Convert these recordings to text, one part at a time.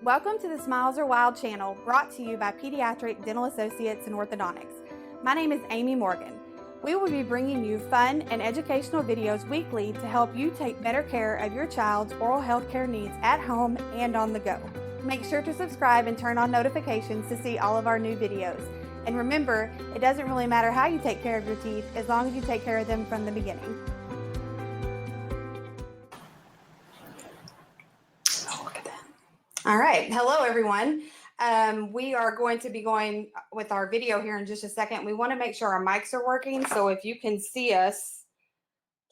Welcome to the Smiles Are Wild channel, brought to you by Pediatric Dental Associates and Orthodontics. My name is Amy Morgan. We will be bringing you fun and educational videos weekly to help you take better care of your child's oral health care needs at home and on the go. Make sure to subscribe and turn on notifications to see all of our new videos. And remember, it doesn't really matter how you take care of your teeth as long as you take care of them from the beginning. All right. Hello, everyone. We are going to be going with our video here in just a second. We want to make sure our mics are working. So if you can see us,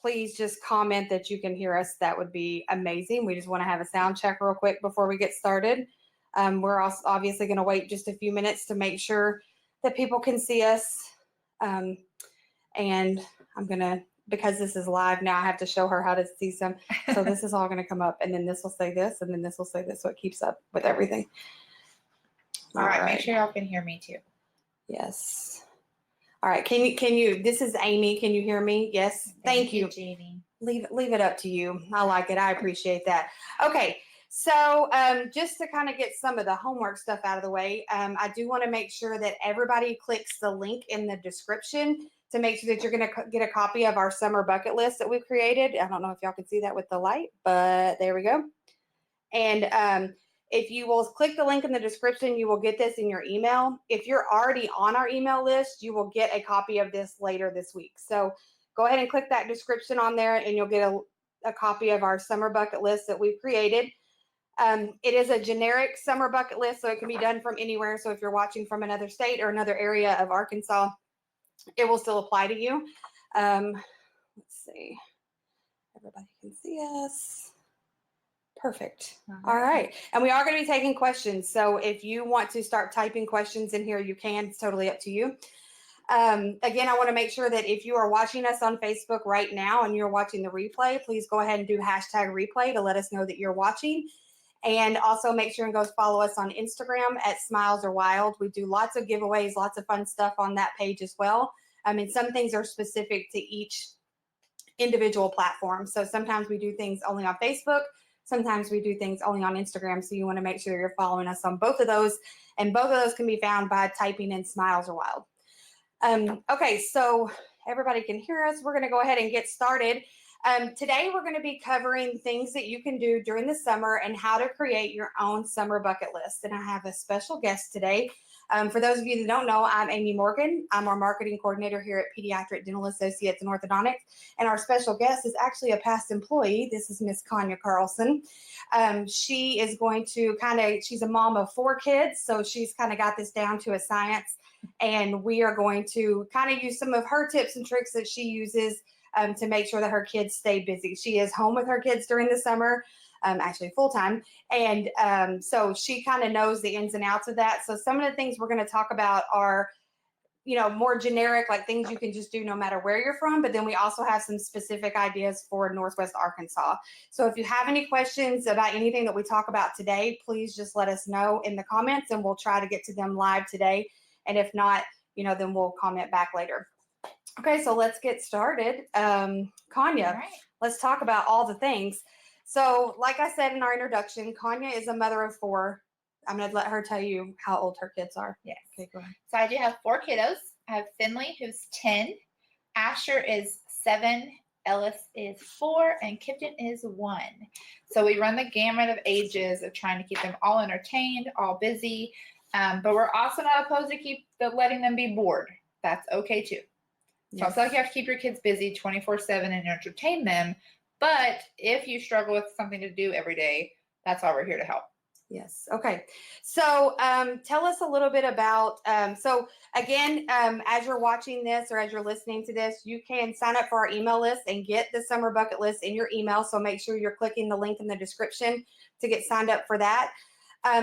please just comment that you can hear us. That would be amazing. We just want to have a sound check real quick before we get started. We're also obviously going to wait just a few minutes to make sure that people can see us. And I'm going to, because this is live now, I have to show her how to see some. So this is all going to come up, and then this will say this, and then this will say this, so it keeps up with everything. All right. Make sure y'all can hear me too. Yes. All right. Can you, this is Amy. Can you hear me? Yes. Thank you. Jeannie. Leave it up to you. I like it. I appreciate that. Okay. So just to kind of get some of the homework stuff out of the way, I do want to make sure that everybody clicks the link in the description to make sure that you're going to get a copy of our summer bucket list that we've created. I don't know if y'all can see that with the light, but there we go. And if you will click the link in the description, you will get this in your email. If you're already on our email list, you will get a copy of this later this week. So go ahead and click that description on there, and you'll get a copy of our summer bucket list that we've created. It is a generic summer bucket list, so it can be done from anywhere. So if you're watching from another state or another area of Arkansas, it will still apply to you. Let's see. Everybody can see us. Perfect. All right. And we are going to be taking questions. So if you want to start typing questions in here, you can. It's totally up to you. Again, I want to make sure that if you are watching us on Facebook right now and you're watching the replay, please go ahead and do #replay to let us know that you're watching. And also make sure and go follow us on Instagram at Smiles Are Wild. We do lots of giveaways, lots of fun stuff on that page as well. I mean, some things are specific to each individual platform. So sometimes we do things only on Facebook. Sometimes we do things only on Instagram. So you want to make sure you're following us on both of those. And both of those can be found by typing in Smiles Are Wild. Okay, so everybody can hear us. We're going to go ahead and get started. Today, we're going to be covering things that you can do during the summer and how to create your own summer bucket list. And I have a special guest today. For those of you that don't know, I'm Amy Morgan. I'm our marketing coordinator here at Pediatric Dental Associates and Orthodontics. And our special guest is actually a past employee. This is Miss Konya Carlson. She is going to she's a mom of 4 kids, so she's kind of got this down to a science. And we are going to kind of use some of her tips and tricks that she uses to make sure that her kids stay busy. She is home with her kids during the summer, actually full time. And so she kind of knows the ins and outs of that. So some of the things we're going to talk about are, more generic, like things you can just do no matter where you're from. But then we also have some specific ideas for Northwest Arkansas. So if you have any questions about anything that we talk about today, please just let us know in the comments and we'll try to get to them live today. And if not, then we'll comment back later. Okay, so let's get started. Konya, Right. Let's talk about all the things. So like I said in our introduction, Konya is a mother of 4. I'm going to let her tell you how old her kids are. Yes. Okay, go ahead. So I do have 4 kiddos. I have Finley, who's 10. Asher is 7. Ellis is 4. And Kipton is 1. So we run the gamut of ages of trying to keep them all entertained, all busy. But we're also not opposed to letting them be bored. That's okay too. So I feel like you have to keep your kids busy 24/7 and entertain them. But if you struggle with something to do every day, that's why we're here to help. Yes. Okay. So tell us a little bit about, so again, as you're watching this or as you're listening to this, you can sign up for our email list and get the summer bucket list in your email. So make sure you're clicking the link in the description to get signed up for that.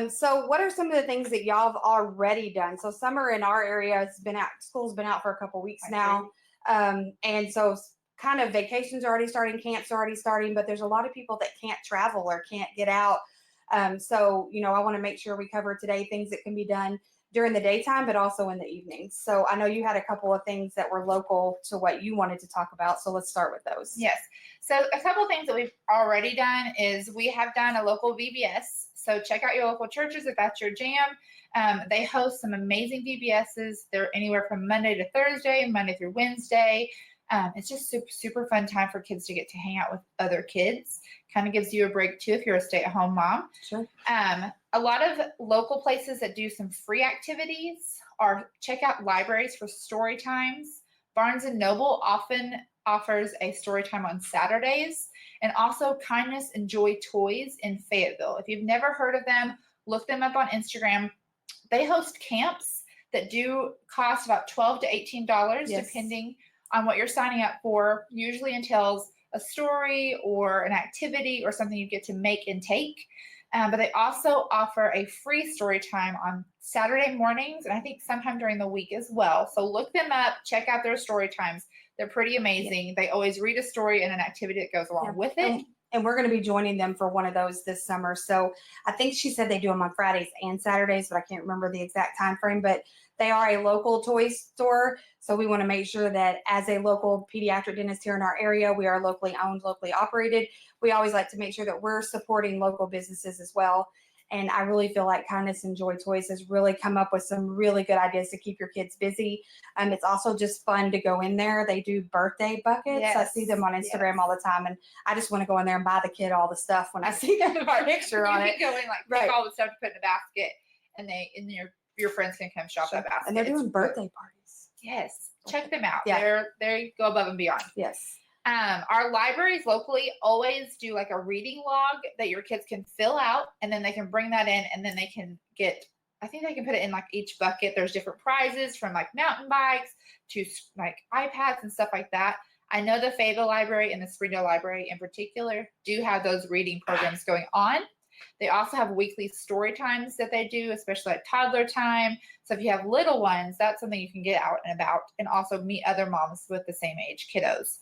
So what are some of the things that y'all have already done? So summer in our area has been out, school's been out for a couple weeks now. And so kind of vacations are already starting, camps are already starting, but there's a lot of people that can't travel or can't get out. So, I want to make sure we cover today things that can be done during the daytime, but also in the evenings. So I know you had a couple of things that were local to what you wanted to talk about. So let's start with those. Yes. So a couple of things that we've already done is we have done a local VBS. So check out your local churches if that's your jam. They host some amazing VBSs. They're anywhere from Monday to Thursday, Monday through Wednesday. It's just super, super fun time for kids to get to hang out with other kids. Kind of gives you a break too if you're a stay-at-home mom. Sure. A lot of local places that do some free activities are check out libraries for story times. Barnes and Noble often offers a story time on Saturdays, and also Kindness and Joy Toys in Fayetteville. If you've never heard of them, look them up on Instagram. They host camps that do cost about $12 to $18, Yes. depending on what you're signing up for. Usually entails a story or an activity or something you get to make and take. But they also offer a free story time on Saturday mornings, and I think sometime during the week as well. So look them up, check out their story times. They're pretty amazing. They always read a story and an activity that goes along with it. And we're going to be joining them for one of those this summer. So I think she said they do them on Fridays and Saturdays, but I can't remember the exact time frame. But they are a local toy store. So we want to make sure that as a local pediatric dentist here in our area, we are locally owned, locally operated. We always like to make sure that we're supporting local businesses as well. And I really feel like Kindness and Joy Toys has really come up with some really good ideas to keep your kids busy. It's also just fun to go in there. They do birthday buckets. Yes. I see them on Instagram Yes. all the time. And I just want to go in there and buy the kid all the stuff when I see them with our picture on You it. can go in, like, Right. pick all the stuff to put in a basket, and your friends can come shop that basket. And they're doing It's birthday parties. Yes, check them out. Yeah. They go above and beyond. Yes. Our libraries locally always do like a reading log that your kids can fill out, and then they can bring that in, and then they can get, I think they can put it in like each bucket. There's different prizes from like mountain bikes to like iPads and stuff like that. I know the Fayetteville Library and the Springdale Library in particular do have those reading programs going on. They also have weekly story times that they do, especially at toddler time. So if you have little ones, that's something you can get out and about and also meet other moms with the same age kiddos.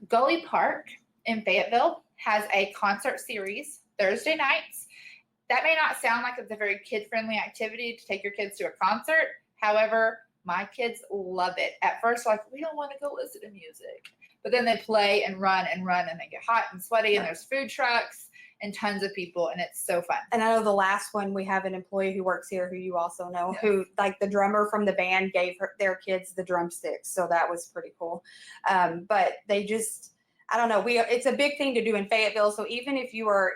Gully Park in Fayetteville has a concert series Thursday nights. That may not sound like it's a very kid-friendly activity to take your kids to a concert. However, my kids love it. At first, like, we don't want to go listen to music. But then they play and run, and they get hot and sweaty, and there's food trucks and tons of people, and it's so fun. And I know the last one, we have an employee who works here who you also know, Yes. who, like, the drummer from the band gave their kids the drumsticks. So that was pretty cool. But they just, I don't know, it's a big thing to do in Fayetteville. So even if you are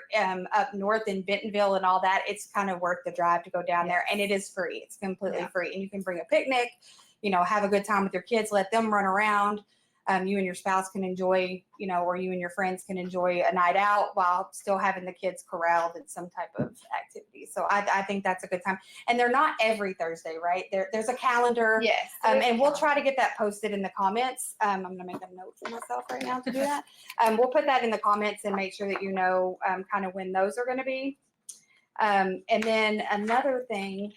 up north in Bentonville and all that, it's kind of worth the drive to go down there. And it is free. It's completely free. And you can bring a picnic, have a good time with your kids, let them run around. You and your spouse can enjoy, or you and your friends can enjoy a night out while still having the kids corralled in some type of activity. So I think that's a good time. And they're not every Thursday, right? There's a calendar. Yes. And we'll try to get that posted in the comments. I'm going to make a note for myself right now to do that. We'll put that in the comments and make sure that you know kind of when those are going to be. And then another thing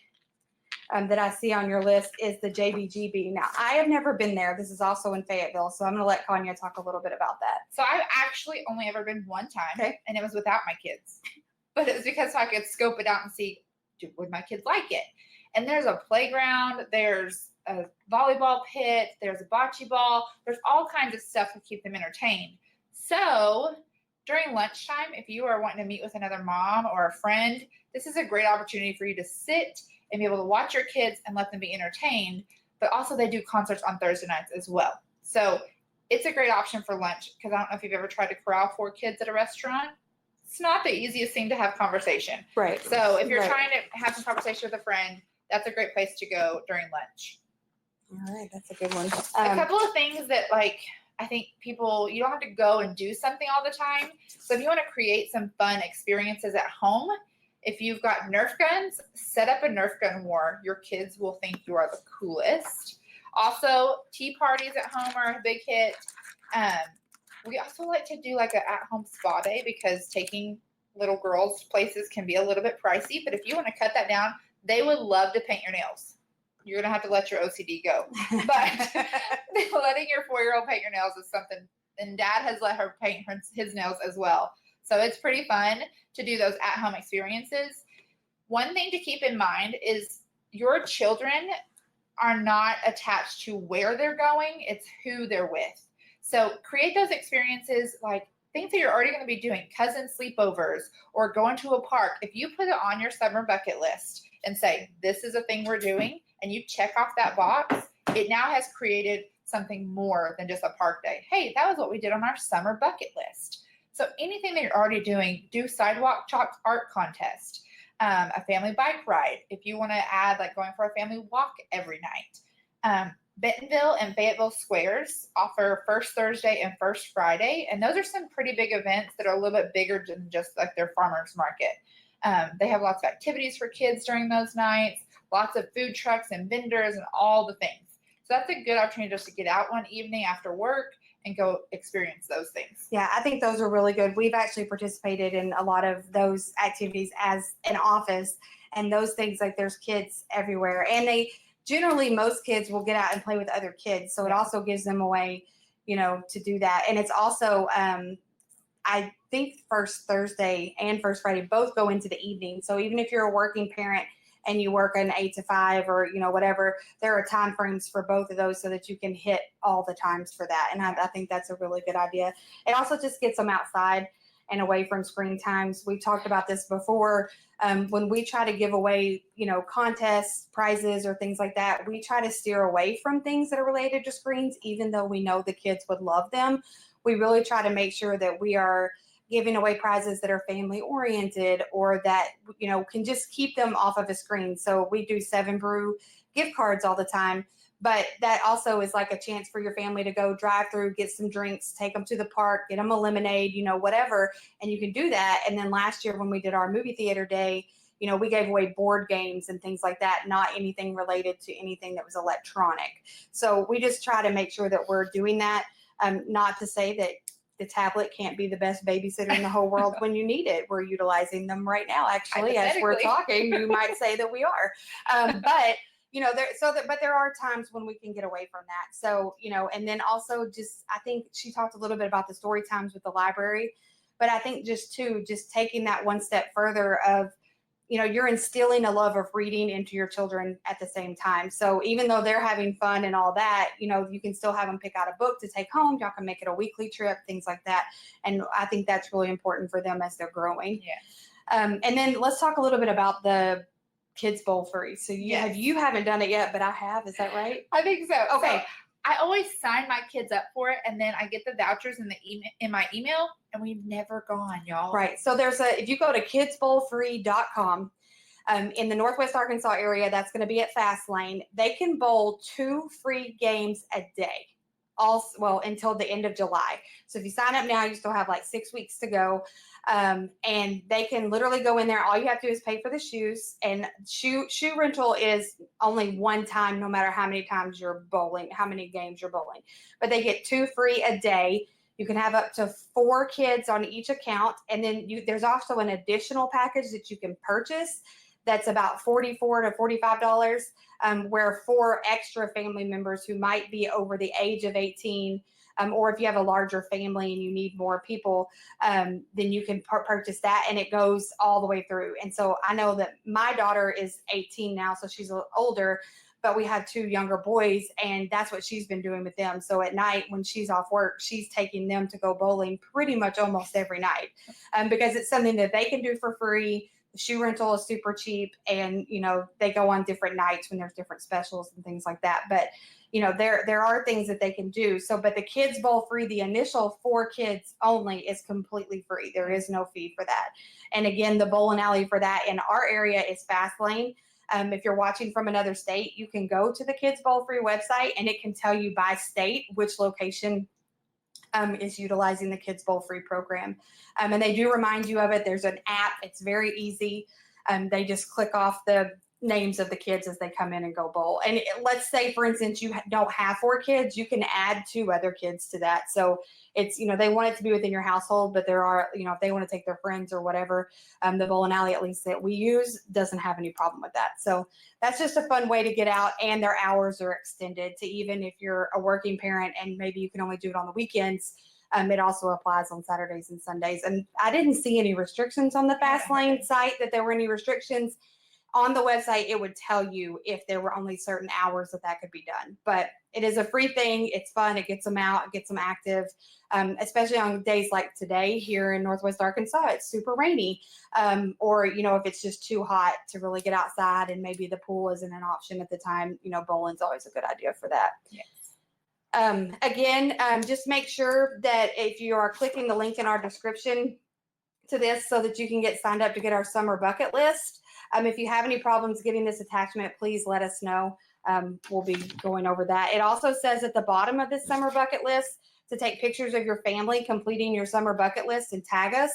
that I see on your list is the JBGB. Now, I have never been there. This is also in Fayetteville, so I'm going to let Kanya talk a little bit about that. So I've actually only ever been one time, Okay. and it was without my kids. But it was because I could scope it out and see, would my kids like it? And there's a playground, there's a volleyball pit, there's a bocce ball, there's all kinds of stuff to keep them entertained. So during lunchtime, if you are wanting to meet with another mom or a friend, this is a great opportunity for you to sit and be able to watch your kids and let them be entertained. But also they do concerts on Thursday nights as well. So it's a great option for lunch, because I don't know if you've ever tried to corral 4 kids at a restaurant. It's not the easiest thing to have conversation. Right. So if you're Right. trying to have some conversation with a friend, that's a great place to go during lunch. All right, that's a good one. A couple of things that, like, I think people, you don't have to go and do something all the time. So if you want to create some fun experiences at home, if you've got Nerf guns, set up a Nerf gun war. Your kids will think you are the coolest. Also, tea parties at home are a big hit. We also like to do like an at-home spa day, because taking little girls places can be a little bit pricey. But if you want to cut that down, they would love to paint your nails. You're going to have to let your OCD go. But letting your 4-year-old paint your nails is something, and Dad has let her paint his nails as well. So it's pretty fun to do those at-home experiences. One thing to keep in mind is your children are not attached to where they're going, it's who they're with. So create those experiences, like things that you're already going to be doing, cousin sleepovers or going to a park. If you put it on your summer bucket list and say, this is a thing we're doing, and you check off that box, it now has created something more than just a park day. Hey, that was what we did on our summer bucket list. So anything that you're already doing, do sidewalk chalk art contest, a family bike ride. If you want to add like going for a family walk every night. Bentonville and Fayetteville Squares offer First Thursday and First Friday, and those are some pretty big events that are a little bit bigger than just like their farmers market. They have lots of activities for kids during those nights, lots of food trucks and vendors and all the things. So that's a good opportunity just to get out one evening after work and go experience those things. Yeah, I think those are really good. We've actually participated in a lot of those activities as an office, and those things, like there's kids everywhere, and they generally, most kids will get out and play with other kids. So it also gives them a way, to do that. And it's also, I think First Thursday and First Friday both go into the evening. So even if you're a working parent and you work an 8 to 5 or, whatever, there are time frames for both of those so that you can hit all the times for that. And I think that's a really good idea. It also just gets them outside and away from screen times. We talked about this before. When we try to give away, contests, prizes, or things like that, we try to steer away from things that are related to screens, even though we know the kids would love them. We really try to make sure that we are giving away prizes that are family oriented or that, can just keep them off of a screen. So we do 7 Brew gift cards all the time. But that also is like a chance for your family to go drive through, get some drinks, take them to the park, get them a lemonade, whatever. And you can do that. And then last year when we did our movie theater day, we gave away board games and things like that, not anything related to anything that was electronic. So we just try to make sure that we're doing that. Not to say that the tablet can't be the best babysitter in the whole world when you need it. We're utilizing them right now, actually, as we're talking. You might say that we are. But there are times when we can get away from that. So, and then also just, I think she talked a little bit about the story times with the library, but I think just taking that one step further of, you're instilling a love of reading into your children at the same time. So even though they're having fun and all that, you can still have them pick out a book to take home. Y'all can make it a weekly trip, things like that. And I think that's really important for them as they're growing. Yeah. And then let's talk a little bit about the Kids Bowl Free. So you haven't done it yet, but I have. Is that right? I think so. Okay. So I always sign my kids up for it, and then I get the vouchers in my email, and we've never gone, y'all. Right. So if you go to kidsbowlfree.com, in the Northwest Arkansas area, that's going to be at Fastlane. They can bowl 2 free games a day, until the end of July. So if you sign up now, you still have like 6 weeks to go. And they can literally go in there. All you have to do is pay for the shoes, and shoe rental is only one time, no matter how many times you're bowling, how many games you're bowling, but they get 2 free a day. You can have up to 4 kids on each account. And then there's also an additional package that you can purchase that's about $44 to $45, where 4 extra family members who might be over the age of 18, or if you have a larger family and you need more people, then you can purchase that, and it goes all the way through. And so I know that my daughter is 18 now, so she's a little older, but we have 2 younger boys, and that's what she's been doing with them. So at night when she's off work, she's taking them to go bowling pretty much almost every night, because it's something that they can do for free. The shoe rental is super cheap, and they go on different nights when there's different specials and things like that. But there are things that they can do. So, but the Kids Bowl Free, the initial 4 kids only, is completely free. There is no fee for that. And again, the bowling alley for that in our area is Fastlane. If you're watching from another state, you can go to the Kids Bowl Free website, and it can tell you by state which location is utilizing the Kids Bowl Free program. And they do remind you of it. There's an app. It's very easy. They just click off the names of the kids as they come in and go bowl. And let's say, for instance, you don't have 4 kids, you can add 2 other kids to that. So it's, they want it to be within your household, but there are, if they want to take their friends or whatever, the bowling alley, at least that we use, doesn't have any problem with that. So that's just a fun way to get out, and their hours are extended to, even if you're a working parent and maybe you can only do it on the weekends, it also applies on Saturdays and Sundays. And I didn't see any restrictions on the Fastlane site, that there were any restrictions. on the website, it would tell you if there were only certain hours that could be done. But it is a free thing. It's fun. It gets them out. It gets them active, especially on days like today here in Northwest Arkansas. It's super rainy. Or, if it's just too hot to really get outside and maybe the pool isn't an option at the time, bowling's always a good idea for that. Yes. Again, just make sure that if you are clicking the link in our description to this so that you can get signed up to get our summer bucket list. If you have any problems getting this attachment, please let us know. We'll be going over that. It also says at the bottom of this summer bucket list to take pictures of your family completing your summer bucket list and tag us.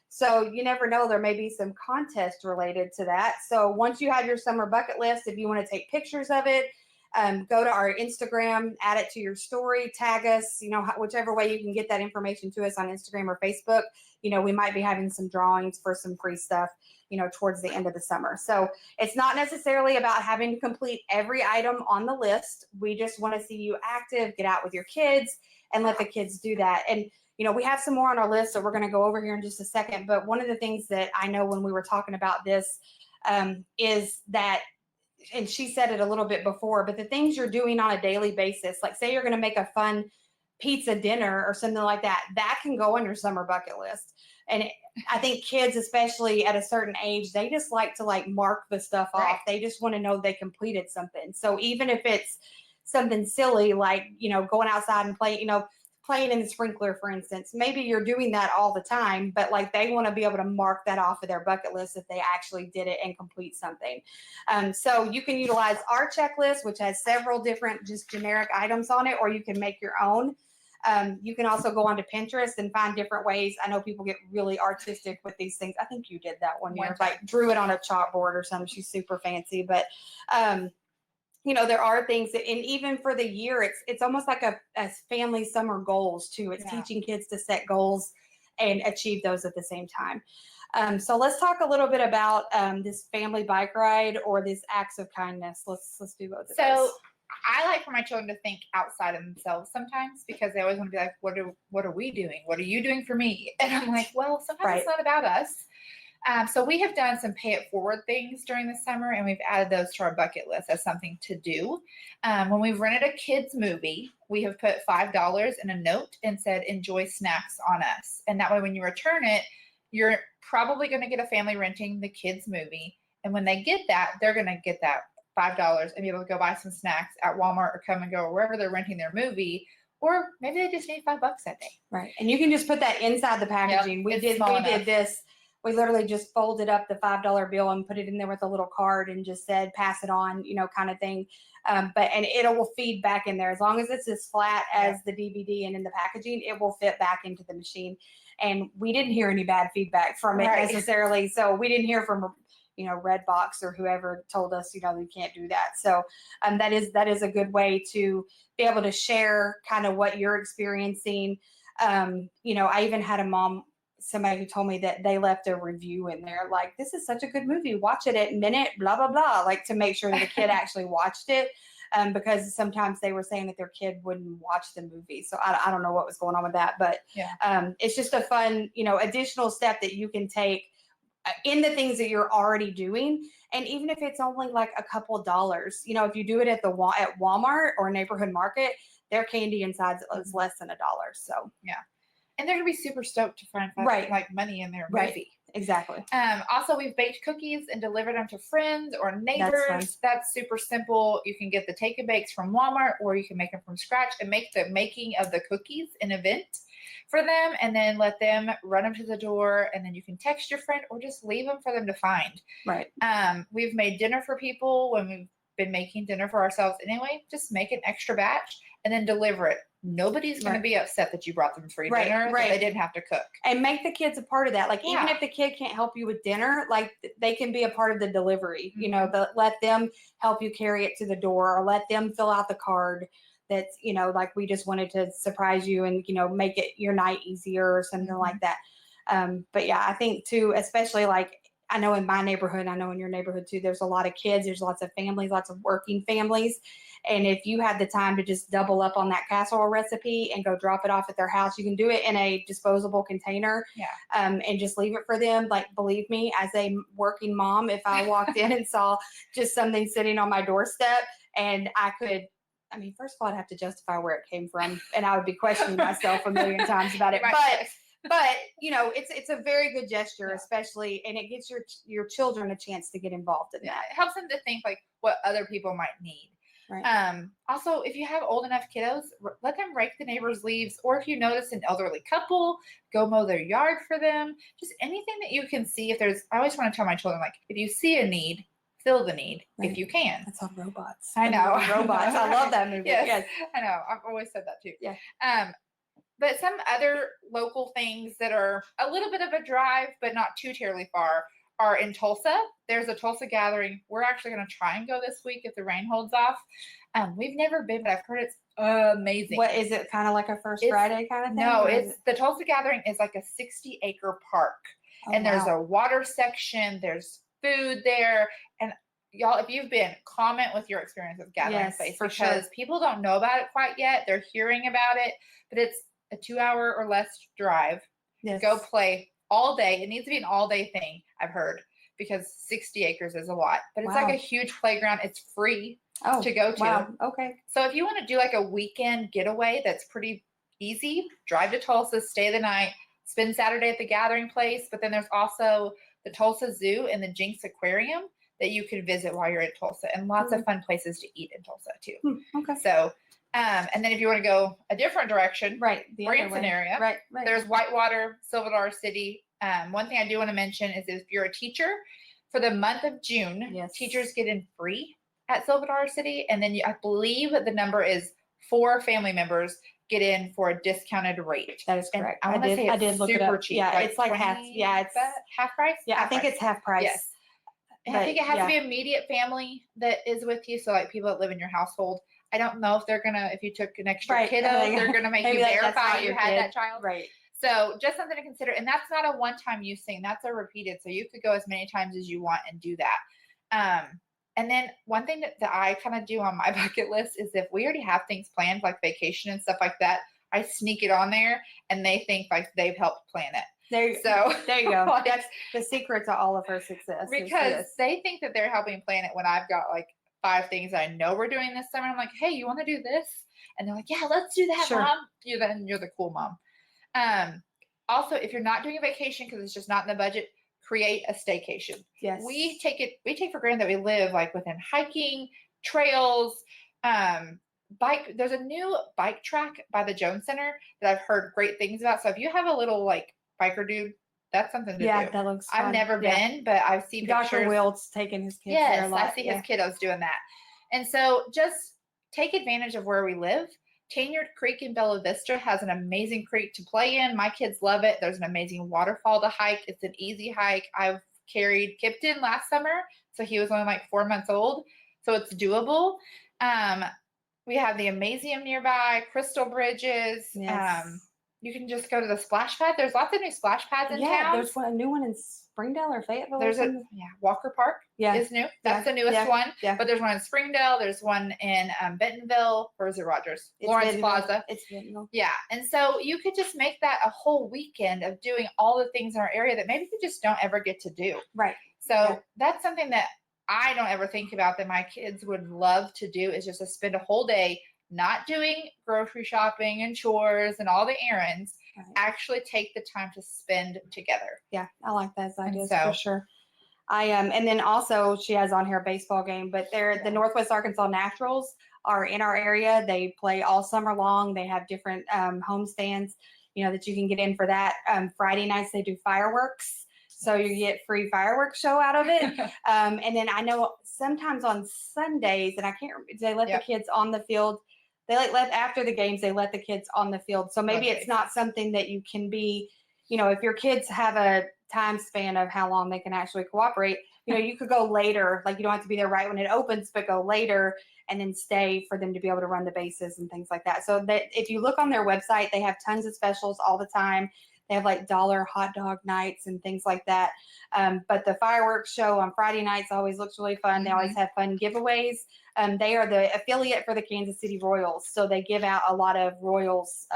So you never know, there may be some contest related to that. So once you have your summer bucket list, if you want to take pictures of it, go to our Instagram, add it to your story, tag us, whichever way you can get that information to us on Instagram or Facebook. We might be having some drawings for some free stuff, towards the end of the summer. So it's not necessarily about having to complete every item on the list. We just want to see you active, get out with your kids and let the kids do that. And, we have some more on our list that we're going to go over here in just a second. But one of the things that I know when we were talking about this is that, and she said it a little bit before, but the things you're doing on a daily basis, like say you're going to make a fun pizza dinner or something like that, that can go on your summer bucket list. And I think kids, especially at a certain age, they just like to mark the stuff off. They just want to know they completed something. So even if it's something silly, like, going outside and playing in the sprinkler, for instance, maybe you're doing that all the time, but they want to be able to mark that off of their bucket list if they actually did it and complete something. So you can utilize our checklist, which has several different just generic items on it, or you can make your own. You can also go onto Pinterest and find different ways. I know people get really artistic with these things. I think you did that one year, drew it on a chalkboard or something. She's super fancy, but there are things that, and even for the year, it's almost like a family summer goals too. It's teaching kids to set goals and achieve those at the same time. So let's talk a little bit about this family bike ride or this acts of kindness. Let's do both of those. I like for my children to think outside of themselves sometimes, because they always want to be like, what are we doing? What are you doing for me? And I'm like, well, sometimes it's not about us. So we have done some pay it forward things during the summer, and we've added those to our bucket list as something to do. When we've rented a kids movie, we have put $5 in a note and said, enjoy snacks on us. And that way, when you return it, you're probably going to get a family renting the kids movie. And when they get that, they're going to get that $5 and be able to go buy some snacks at Walmart or Come and Go or wherever they're renting their movie. Or maybe they just need $5 that day. Right. And you can just put that inside the packaging. Yep, we did this. We literally just folded up the $5 bill and put it in there with a little card and just said, pass it on, kind of thing. And it will feed back in there. As long as it's as flat as the DVD and in the packaging, it will fit back into the machine. And we didn't hear any bad feedback from it necessarily. So we didn't hear from, Redbox or whoever told us, you can't do that. So that is a good way to be able to share kind of what you're experiencing. I even had somebody who told me that they left a review in there, like, this is such a good movie, watch it at minute, blah, blah, blah, to make sure that the kid actually watched it. Because sometimes they were saying that their kid wouldn't watch the movie. So I don't know what was going on with that, but it's just a fun, additional step that you can take in the things that you're already doing. And even if it's only like a couple dollars, if you do it at Walmart or Neighborhood Market, their candy inside is less than $1. So and they're gonna be super stoked to find money in their movie. Exactly. Also, we've baked cookies and delivered them to friends or neighbors. That's super simple. You can get the take and bakes from Walmart, or you can make them from scratch and make the making of the cookies an event for them, and then let them run them to the door, and then you can text your friend or just leave them for them to find. Right. We've made dinner for people when we've been making dinner for ourselves anyway. Just make an extra batch and then deliver it. Nobody's going to be upset that you brought them free dinner that they didn't have to cook. And make the kids a part of that. Even if the kid can't help you with dinner, they can be a part of the delivery. Let them help you carry it to the door, or let them fill out the card. That's, we just wanted to surprise you and, make it your night easier or something like that. But yeah, I think too, especially I know in my neighborhood, I know in your neighborhood too, there's a lot of kids, there's lots of families, lots of working families. And if you had the time to just double up on that casserole recipe and go drop it off at their house, you can do it in a disposable container, Yeah. and just leave it for them. Like, believe me, as a working mom, if I walked in and saw just something sitting on my doorstep and I mean, first of all, I'd have to justify where it came from, and I would be questioning myself a million times about it. But it's a very good gesture, Yeah. especially, and it gives your children a chance to get involved in Yeah, that. it helps them to think like what other people might need. Right. Also, if you have old enough kiddos, let them rake the neighbors' leaves, or if you notice an elderly couple, go mow their yard for them. Just anything that you can see. I always want to tell my children, like, if you see a need, fill the need if Right. you can. That's on Robots. I know. Robots. I love that movie. Yes, I know. I've always said that too. Yeah. But some other local things that are a little bit of a drive, but not too terribly far, are in Tulsa. There's a Tulsa gathering. We're actually going to try and go this week if the rain holds off. We've never been, but I've heard it's amazing. What is it? Kind of like a First Friday kind of thing? No, the Tulsa gathering is like a 60-acre park, and there's a water section. There's food there, and y'all, if you've been, comment with your experience with Gathering Place, because people don't know about it quite yet. They're hearing about it, but it's a 2-hour or less drive. Yes. Go play all day. It needs to be an all-day thing, I've heard, because 60 acres is a lot. But it's like a huge playground. It's free to go to. Wow. Okay. So if you want to do like a weekend getaway that's pretty easy, drive to Tulsa, stay the night, spend Saturday at the Gathering Place. But then there's also the Tulsa Zoo and the Jinx Aquarium that you can visit while you're in Tulsa, and lots of fun places to eat in Tulsa too. Okay. So, and then if you want to go a different direction, right, the Branson area, right, there's Whitewater, Silver Dollar City. One thing I do want to mention is if you're a teacher, for the month of June, teachers get in free at Silver Dollar City, and then I believe the number is 4 family members get in for a discounted rate. That is correct. I did look it up. Cheap. Yeah, like it's like half. Yeah, it's half price. Yeah, I think it's half price. Yes. And I think it has to be immediate family that is with you. So like people that live in your household. I don't know if they're gonna, if you took an extra kiddo, they're gonna make you verify you had that child. Right. So just something to consider. And that's not a one-time use thing. That's a repeated. So you could go as many times as you want and do that. And then one thing that I kind of do on my bucket list is if we already have things planned, like vacation and stuff like that, I sneak it on there and they think like they've helped plan it. There you go. Like, that's the secret to all of her success. Because they think that they're helping plan it when I've got like 5 things I know we're doing this summer. I'm like, hey, you want to do this? And they're like, yeah, let's do that, Mom. You're the cool mom. Also, if you're not doing a vacation because it's just not in the budget, create a staycation. Yes. We take for granted that we live like within hiking, trails, bike. There's a new bike track by the Jones Center that I've heard great things about. So if you have a little like biker dude, that's something to do. Yeah, that looks fun. I've never been, but I've seen Dr. pictures. Wilt's taking his kids there a lot. I see his kiddos doing that. And so just take advantage of where we live. Tanyard Creek in Bella Vista has an amazing creek to play in. My kids love it. There's an amazing waterfall to hike. It's an easy hike. I've carried Kipton last summer, so he was only like 4 months old, so it's doable. We have the Amazium nearby, Crystal Bridges. Yes. You can just go to the splash pad. There's lots of new splash pads in town. There's a new one in Springdale or Fayetteville. There's Walker Park is new. That's the newest one. Yeah. But there's one in Springdale. There's one in Bentonville. Or is it Rogers? Lawrence Plaza. It's Bentonville. Yeah. And so you could just make that a whole weekend of doing all the things in our area that maybe you just don't ever get to do. Right. So that's something that I don't ever think about that my kids would love to do, is just to spend a whole day not doing grocery shopping and chores and all the errands, actually take the time to spend together. Yeah, I like those ideas so, for sure. And then also she has on here a baseball game, but the Northwest Arkansas Naturals are in our area. They play all summer long. They have different home stands, that you can get in for that. Friday nights they do fireworks, so you get free fireworks show out of it. And then I know sometimes on Sundays, and I can't remember, they let the kids on the field. They let after the games, they let the kids on the field. So maybe it's not something that you can be, if your kids have a time span of how long they can actually cooperate, you could go later. Like you don't have to be there right when it opens, but go later and then stay for them to be able to run the bases and things like that. So that if you look on their website, they have tons of specials all the time. They have like dollar hot dog nights and things like that. But the fireworks show on Friday nights always looks really fun. They always have fun giveaways. They are the affiliate for the Kansas City Royals, so they give out a lot of Royals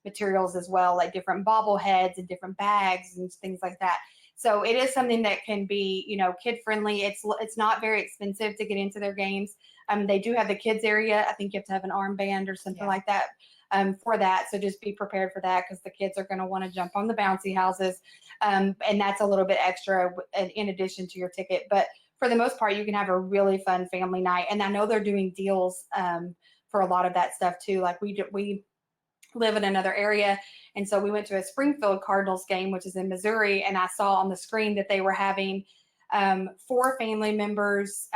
materials as well, like different bobbleheads and different bags and things like that. So it is something that can be, kid friendly. It's not very expensive to get into their games. They do have the kids area. I think you have to have an armband or something like that for that. So just be prepared for that, because the kids are going to want to jump on the bouncy houses. And that's a little bit extra in addition to your ticket. But for the most part, you can have a really fun family night. And I know they're doing deals for a lot of that stuff too. Like we live in another area, and so we went to a Springfield Cardinals game, which is in Missouri, and I saw on the screen that they were having 4 family members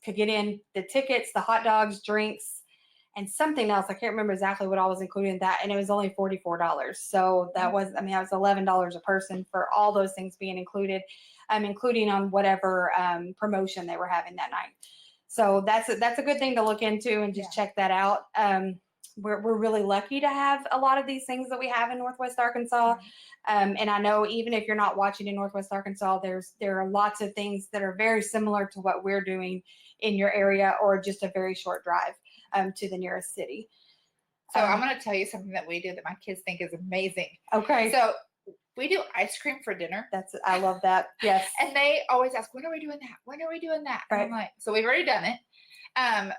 could get in the tickets, the hot dogs, drinks, and something else. I can't remember exactly what all was included in that, and it was only $44. So that was $11 a person for all those things being included, including on whatever promotion they were having that night. So that's a good thing to look into and just check that out. We're really lucky to have a lot of these things that we have in Northwest Arkansas. And I know even if you're not watching in Northwest Arkansas, there are lots of things that are very similar to what we're doing in your area, or just a very short drive to the nearest city. So I'm going to tell you something that we do that my kids think is amazing. Okay. So we do ice cream for dinner. I love that. Yes. And they always ask, when are we doing that? When are we doing that? Right. And I'm like, so we've already done it.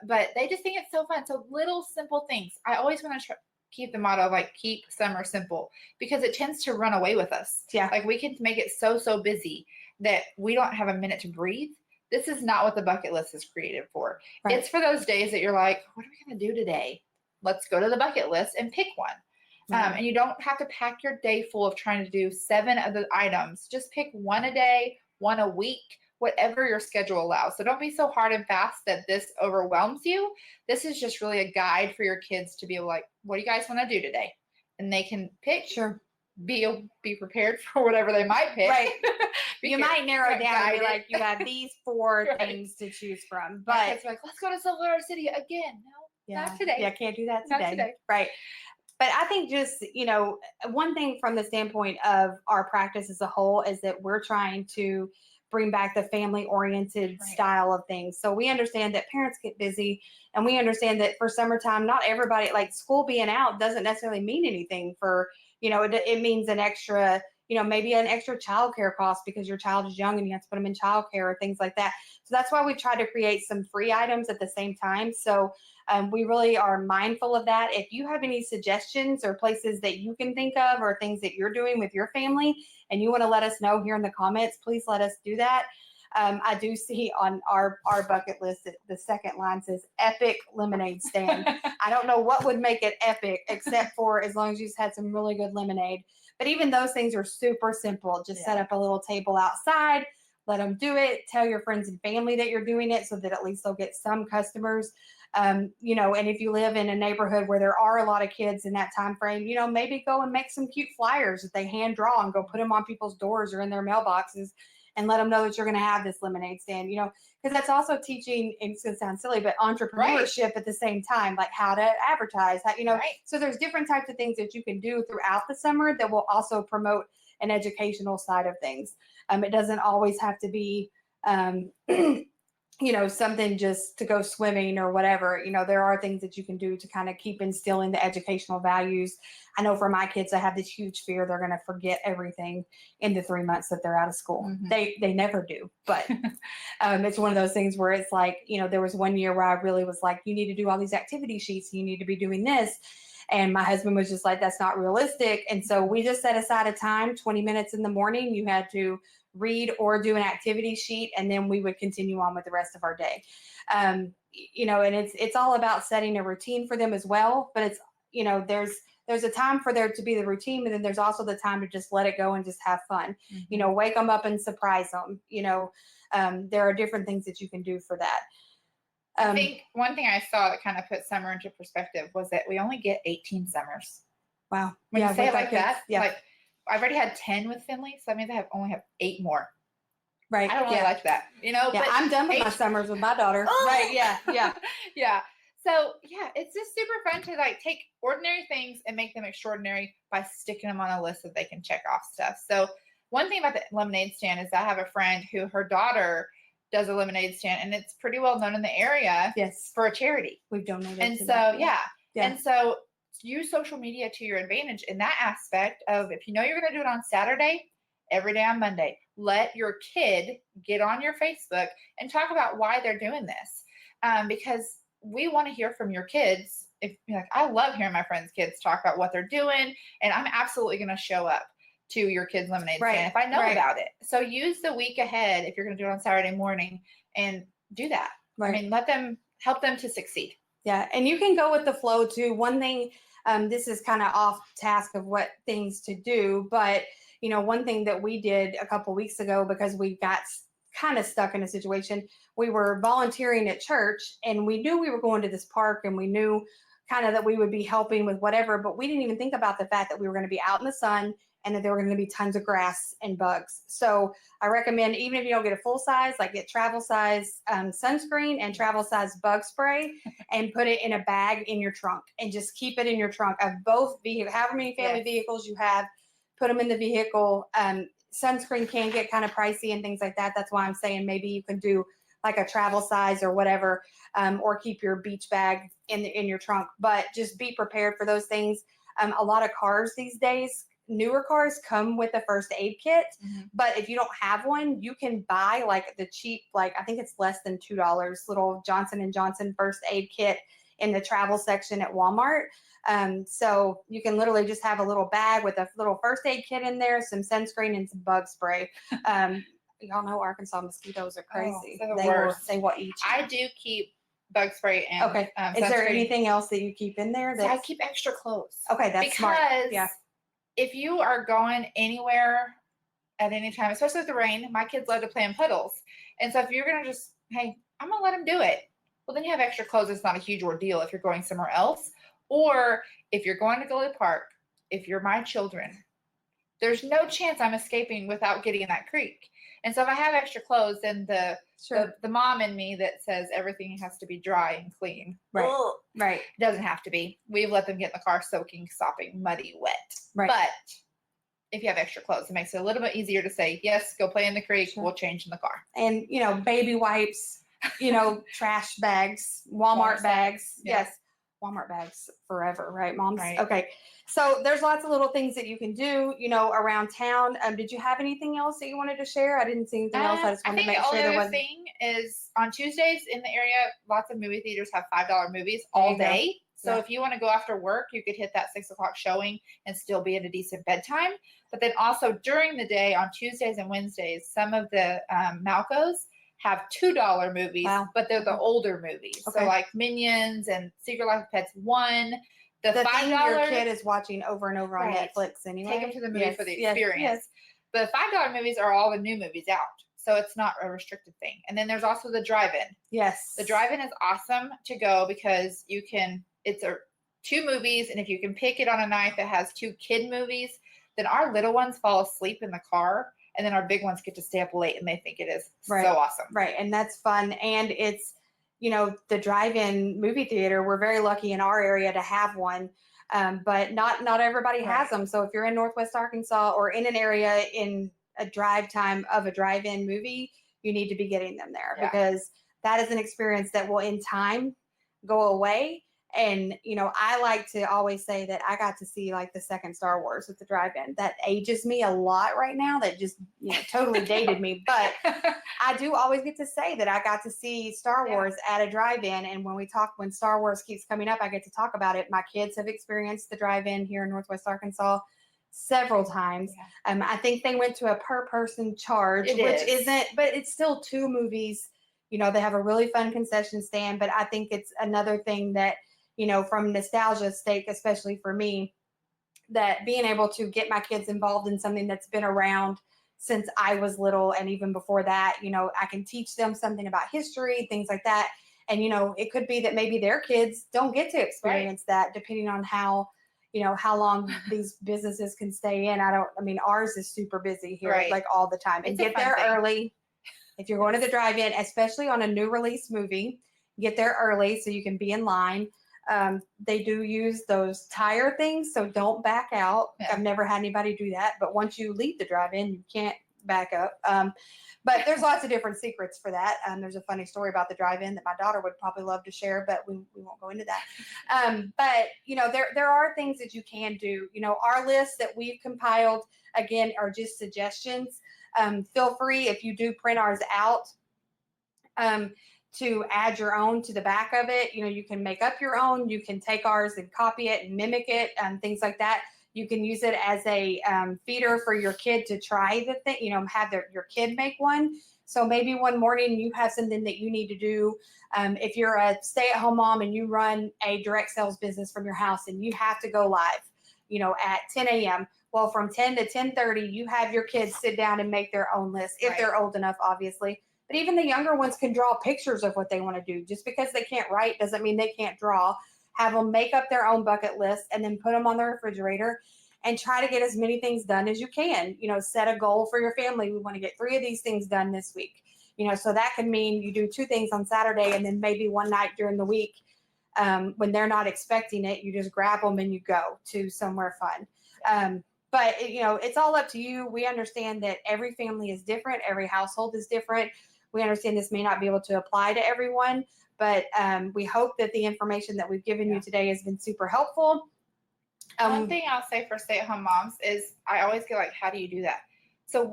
But they just think it's so fun. So little simple things. I always want to keep the motto of like, keep summer simple, because it tends to run away with us. Yeah. Like we can make it so busy that we don't have a minute to breathe. This is not what the bucket list is created for. Right. It's for those days that you're like, what are we going to do today? Let's go to the bucket list and pick one. And you don't have to pack your day full of trying to do 7 of the items. Just pick one a day, one a week, whatever your schedule allows. So don't be so hard and fast that this overwhelms you. This is just really a guide for your kids to be like, what do you guys want to do today? And they can pick. Sure. Be prepared for whatever they might pick. Right. You might narrow it down and be like, you have these 4 Right. things to choose from. My But kids are like, let's go to Silver City again. No, not today. Yeah, can't do that Not today. today. Right. But I think just, one thing from the standpoint of our practice as a whole is that we're trying to bring back the family-oriented style of things. So we understand that parents get busy, and we understand that for summertime, not everybody, like school being out doesn't necessarily mean anything for, it means an extra, maybe an extra childcare cost because your child is young and you have to put them in childcare or things like that. So that's why we try to create some free items at the same time. So we really are mindful of that. If you have any suggestions or places that you can think of or things that you're doing with your family and you want to let us know here in the comments, please let us do that. I do see on our bucket list that the second line says epic lemonade stand. I don't know what would make it epic except for as long as you just had some really good lemonade. But even those things are super simple. Just set up a little table outside, let them do it. Tell your friends and family that you're doing it so that at least they'll get some customers. And if you live in a neighborhood where there are a lot of kids in that time frame, maybe go and make some cute flyers that they hand draw and go put them on people's doors or in their mailboxes and let them know that you're going to have this lemonade stand, because that's also teaching, and it's going to sound silly, but entrepreneurship at the same time, like how to advertise, So there's different types of things that you can do throughout the summer that will also promote an educational side of things. It doesn't always have to be, something just to go swimming or whatever. There are things that you can do to kind of keep instilling the educational values. I know for my kids, I have this huge fear they're going to forget everything in the 3 months that they're out of school. Mm-hmm. They never do, but it's one of those things where it's like, there was one year where I really was like, you need to do all these activity sheets. You need to be doing this. And my husband was just like, that's not realistic. And so we just set aside a time, 20 minutes in the morning. You had to read or do an activity sheet, and then we would continue on with the rest of our day. And it's all about setting a routine for them as well. But it's, there's a time for there to be the routine, but then there's also the time to just let it go and just have fun. Mm-hmm. Wake them up and surprise them. There are different things that you can do for that. I think one thing I saw that kind of put summer into perspective was that we only get 18 summers. Wow. When you say it like that, yeah. like I've already had 10 with Finley, so that means I only have 8 more. Right. I don't really like that, Yeah, but I'm done with my summers with my daughter. Oh! Right. Yeah. Yeah. So yeah, it's just super fun to like take ordinary things and make them extraordinary by sticking them on a list that they can check off stuff. So one thing about the lemonade stand is I have a friend who her daughter does a lemonade stand, and it's pretty well known in the area Yes, for a charity. we've donated. And to so that. yeah. Yeah. And so use social media to your advantage in that aspect of if you know you're going to do it on Saturday, every day on Monday, let your kid get on your Facebook and talk about why they're doing this. Because we want to hear from your kids. If you're like, I love hearing my friends' kids talk about what they're doing, and I'm absolutely going to show up to your kids' lemonade stand if I know about it. So use the week ahead if you're going to do it on Saturday morning and do that. Right. I mean, help them to succeed. Yeah, and you can go with the flow too. One thing, this is kind of off task of what things to do, but one thing that we did a couple weeks ago because we got kind of stuck in a situation, we were volunteering at church and we knew we were going to this park and we knew kind of that we would be helping with whatever, but we didn't even think about the fact that we were going to be out in the sun and that there were going to be tons of grass and bugs. So I recommend, even if you don't get a full size, like get travel size sunscreen and travel size bug spray and put it in a bag in your trunk and just keep it in your trunk of both vehicles, however many family vehicles you have, put them in the vehicle. Sunscreen can get kind of pricey and things like that. That's why I'm saying maybe you can do like a travel size or whatever, or keep your beach bag in your trunk, but just be prepared for those things. A lot of cars these days, newer cars come with a first aid kit, but if you don't have one, you can buy like the cheap, like I think it's less than $2, little Johnson & Johnson first aid kit in the travel section at Walmart. So you can literally just have a little bag with a little first aid kit in there, some sunscreen and some bug spray. Y'all know Arkansas mosquitoes are crazy. They will eat you. I do keep bug spray and okay. Is there anything else that you keep in there? So I keep extra clothes. Okay, that's smart. Because if you are going anywhere at any time, especially with the rain, my kids love to play in puddles. And so if you're going to just, hey, I'm going to let them do it. Well, then you have extra clothes. It's not a huge ordeal if you're going somewhere else. Or if you're going to go to the park, if you're my children, there's no chance I'm escaping without getting in that creek. And so if I have extra clothes, then the mom in me that says everything has to be dry and clean. Right. Right. It doesn't have to be. We've let them get in the car soaking, sopping, muddy, wet. Right. But if you have extra clothes, it makes it a little bit easier to say, yes, go play in the creek. We'll change in the car. And, baby wipes, trash bags, Walmart bags. Yes. Walmart bags forever, right, moms? Right. Okay. So there's lots of little things that you can do, around town. Did you have anything else that you wanted to share? I didn't see anything else. I just wanted to make sure there was. The other thing is on Tuesdays in the area, lots of movie theaters have $5 movies all day. So if you want to go after work, you could hit that 6:00 showing and still be at a decent bedtime. But then also during the day on Tuesdays and Wednesdays, some of the Malcos have $2 movies, but they're the older movies. Okay. So like Minions and Secret Life of Pets 1. The $5 your kid is watching over and over on Netflix anyway. Take them to the movie for the experience. Yes. The $5 movies are all the new movies out. So it's not a restricted thing. And then there's also the drive-in. Yes. The drive-in is awesome to go because it's 2 movies. And if you can pick it on a night that has 2 kid movies, then our little ones fall asleep in the car. And then our big ones get to stay up late and they think it is so awesome. Right. And that's fun. And it's, the drive-in movie theater, we're very lucky in our area to have one. But not everybody has them. So if you're in Northwest Arkansas or in an area in a drive time of a drive-in movie, you need to be getting them there because that is an experience that will in time go away. And, I like to always say that I got to see like the second Star Wars at the drive-in. That ages me a lot right now. That just, totally dated me. But I do always get to say that I got to see Star Wars at a drive-in. And when Star Wars keeps coming up, I get to talk about it. My kids have experienced the drive-in here in Northwest Arkansas several times. I think they went to a per person charge, which isn't, but it's still 2 movies. They have a really fun concession stand. But I think it's another thing that, from nostalgia's sake, especially for me, that being able to get my kids involved in something that's been around since I was little. And even before that, I can teach them something about history, things like that. And, it could be that maybe their kids don't get to experience that depending on how long these businesses can stay in. Ours is super busy here, like all the time. And get there early. If you're going to the drive-in, especially on a new release movie, get there early so you can be in line. They do use those tire things, so don't back out. Yeah. I've never had anybody do that, but once you leave the drive-in, you can't back up. But there's lots of different secrets for that. There's a funny story about the drive-in that my daughter would probably love to share, but we won't go into that. But there are things that you can do. Our list that we've compiled, again, are just suggestions. Feel free, if you do print ours out, to add your own to the back of it. You can make up your own. You can take ours and copy it and mimic it, things like that. You can use it as a feeder for your kid to try the thing, have your kid make one. So maybe one morning you have something that you need to do. If you're a stay-at-home mom and you run a direct sales business from your house and you have to go live, at 10 a.m., well, from 10 to 10:30, you have your kids sit down and make their own list, if they're old enough, obviously. But even the younger ones can draw pictures of what they want to do. Just because they can't write doesn't mean they can't draw. Have them make up their own bucket list and then put them on the refrigerator and try to get as many things done as you can. Set a goal for your family. We want to get 3 of these things done this week. So that can mean you do 2 things on Saturday and then maybe one night during the week when they're not expecting it, you just grab them and you go to somewhere fun. But it's all up to you. We understand that every family is different. Every household is different. We understand this may not be able to apply to everyone, but we hope that the information that we've given you today has been super helpful. One thing I'll say for stay-at-home moms is I always get like, how do you do that? So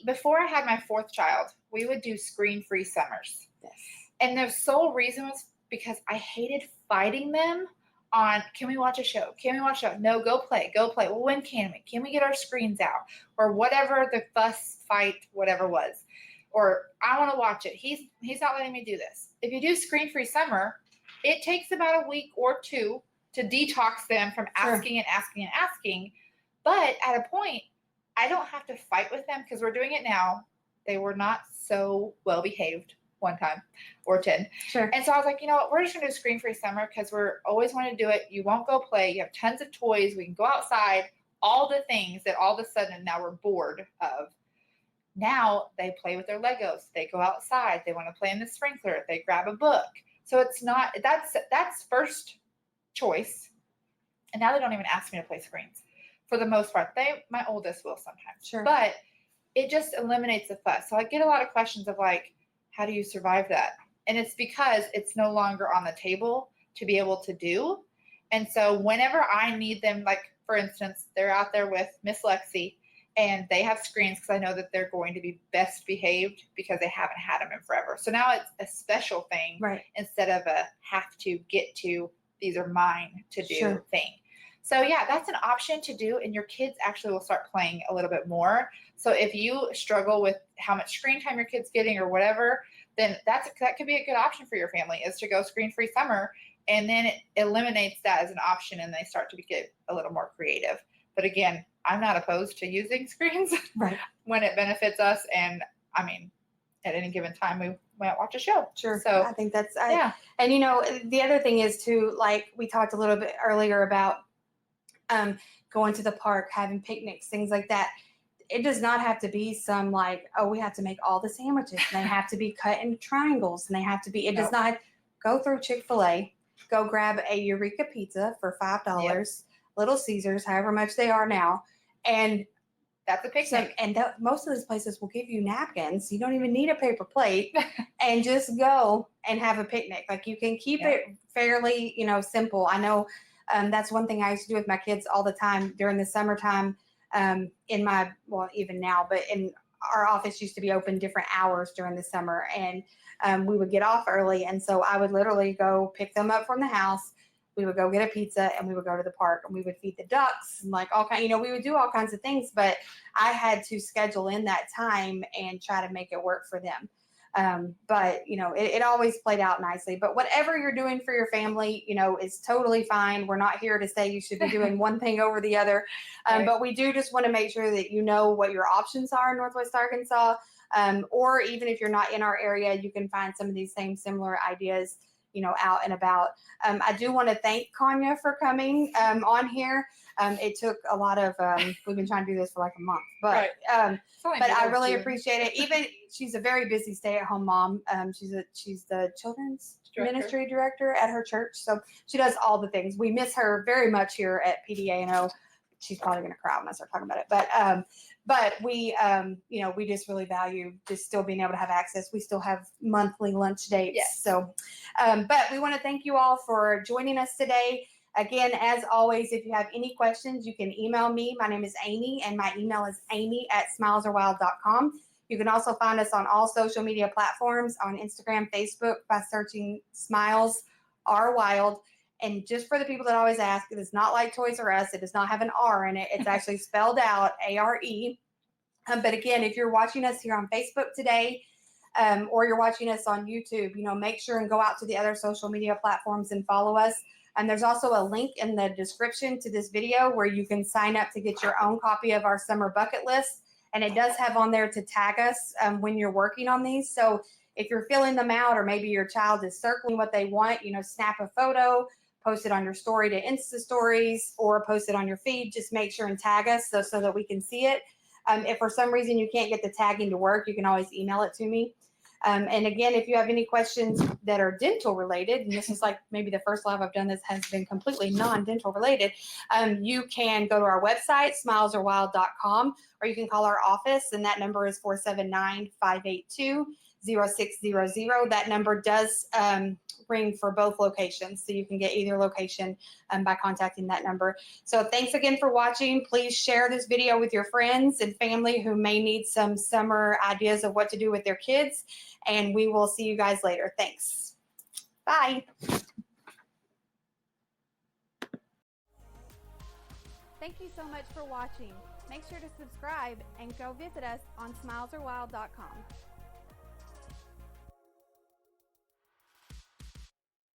before I had my 4th child, we would do screen-free summers. Yes. And the sole reason was because I hated fighting them on, can we watch a show? Can we watch a show? No, go play. Well, when can we? Can we get our screens out? Or whatever the fuss, fight, whatever was. Or I want to watch it. He's not letting me do this. If you do screen-free summer, it takes about a week or 2 to detox them from asking and asking and asking. But at a point, I don't have to fight with them because we're doing it now. They were not so well behaved one time or 10. Sure. And so I was like, you know what? We're just going to do screen-free summer because we're always wanting to do it. You won't go play. You have tons of toys. We can go outside. All the things that all of a sudden now we're bored of. Now they play with their Legos. They go outside. They want to play in the sprinkler. They grab a book. So it's not, that's first choice. And now they don't even ask me to play screens for the most part. My oldest will sometimes. Sure. But it just eliminates the fuss. So I get a lot of questions of like, how do you survive that? And it's because it's no longer on the table to be able to do. And so whenever I need them, like for instance, they're out there with Miss Lexi and they have screens because I know that they're going to be best behaved because they haven't had them in forever. So now it's a special thing instead of a have to get to, these are mine to do thing. So yeah, that's an option to do, and your kids actually will start playing a little bit more. So if you struggle with how much screen time your kid's getting or whatever, then that could be a good option for your family, is to go screen-free summer, and then it eliminates that as an option, and they start to get a little more creative. But again, I'm not opposed to using screens when it benefits us, and I mean, at any given time, we might watch a show. Sure. So I think that's And the other thing is too, like we talked a little bit earlier about going to the park, having picnics, things like that. It does not have to be some like, oh, we have to make all the sandwiches and they have to be cut in triangles and they have to be, it does not. Go through Chick-fil-A, go grab a Eureka pizza for $5, Little Caesars, however much they are now. And that's a picnic. Most of those places will give you napkins. You don't even need a paper plate and just go and have a picnic. Like you can keep it fairly, simple. I know that's one thing I used to do with my kids all the time during the summertime even now, but in our office used to be open different hours during the summer, and we would get off early. And so I would literally go pick them up from the house. We would go get a pizza and we would go to the park and we would feed the ducks and like all kind, we would do all kinds of things, but I had to schedule in that time and try to make it work for them. But it always played out nicely. But whatever you're doing for your family, is totally fine. We're not here to say you should be doing one thing over the other. But we do just want to make sure that you know what your options are in Northwest Arkansas. Or even if you're not in our area, you can find some of these same similar ideas, out and about. I do want to thank Kanya for coming on here. It took a lot of, we've been trying to do this for like a month, but I really appreciate it. Even she's a very busy stay-at-home mom. She's the children's ministry director at her church. So she does all the things. We miss her very much here at PDA&O. She's probably going to cry when I start talking about it. But we, we just really value just still being able to have access. We still have monthly lunch dates. Yes. So, but we want to thank you all for joining us today. Again, as always, if you have any questions, you can email me. My name is Amy, and my email is amy@smilesarewild.com. You can also find us on all social media platforms on Instagram, Facebook by searching Smiles Are Wild. And just for the people that always ask, it is not like Toys R Us. It does not have an R in it. It's actually spelled out ARE. But again, if you're watching us here on Facebook today, or you're watching us on YouTube, make sure and go out to the other social media platforms and follow us. And there's also a link in the description to this video where you can sign up to get your own copy of our summer bucket list. And it does have on there to tag us when you're working on these. So if you're filling them out, or maybe your child is circling what they want, snap a photo, post it on your story to Insta stories, or post it on your feed. Just make sure and tag us so that we can see it. If for some reason you can't get the tagging to work, you can always email it to me. And again, if you have any questions that are dental related, and this is like maybe the first live I've done this has been completely non-dental related, you can go to our website, smilesarewild.com, or you can call our office, and that number is 479-582-0600. That number does ring for both locations, so you can get either location by contacting that number. So thanks again for watching. Please share this video with your friends and family who may need some summer ideas of what to do with their kids, and we will see you guys later. Thanks. Bye. Thank you so much for watching. Make sure to subscribe and go visit us on smilesarewild.com.